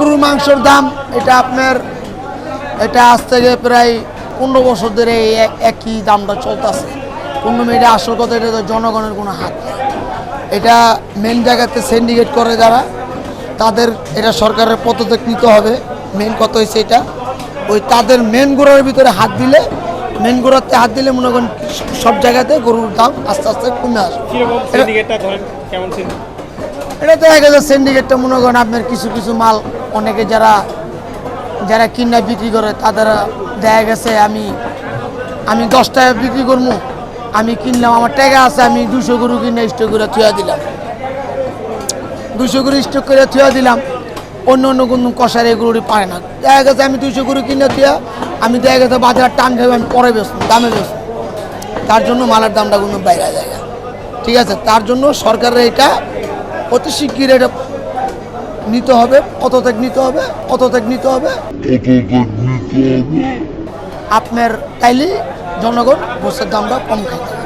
গরুর মাংসের দাম এটা আপনার এটা আজ থেকে প্রায় 15 বছর ধরে একই দামটা চলতেছে। কোনো মেয়েটা আসল কথা, এটা তো জনগণের কোনো হাত নেই। এটা মেন জায়গাতে সিন্ডিকেট করে যারা, তাদের এটা সরকারের পদক্ষেপ নিতে হবে। মেন কথা হয়েছে এটা, ওই তাদের মেন গোড়ার ভিতরে হাত দিলে, মেন গোড়াতে হাত দিলে মনে করেন সব জায়গাতে গরুর দাম আস্তে আস্তে কমে আসবে। এটা দেখা গেছে সিন্ডিকেটটা মনে করেন আপনার কিছু কিছু মাল অনেকে যারা যারা কিনা বিক্রি করে তাদের দেখা গেছে আমি 10 টাকা বিক্রি করবো, আমি কিনলাম, আমার টাকা আছে, আমি 200 গরু কিনে স্টক করে থুয়া দিলাম, 200 গরু স্টক করে থুয়া দিলাম, অন্য অন্য কোনো কষার এই গরুটি পারে না। দেখা গেছে আমি 200 গরু কিনে থুয়া আমি দেখা গেছে বাজার টান খাই, আমি পরে বেচবো, দামে বেচবো, তার জন্য মালের দামটা কোনো বাইরে যায়। ঠিক আছে, তার জন্য সরকারের এটা অতি শিগগির এটা নিতে হবে, পদত্যাগ নিতে হবে, পদত্যাগ নিতে হবে আপনার, তাইলে জনগণ গোস্তের দামটা কম খাইতে হবে।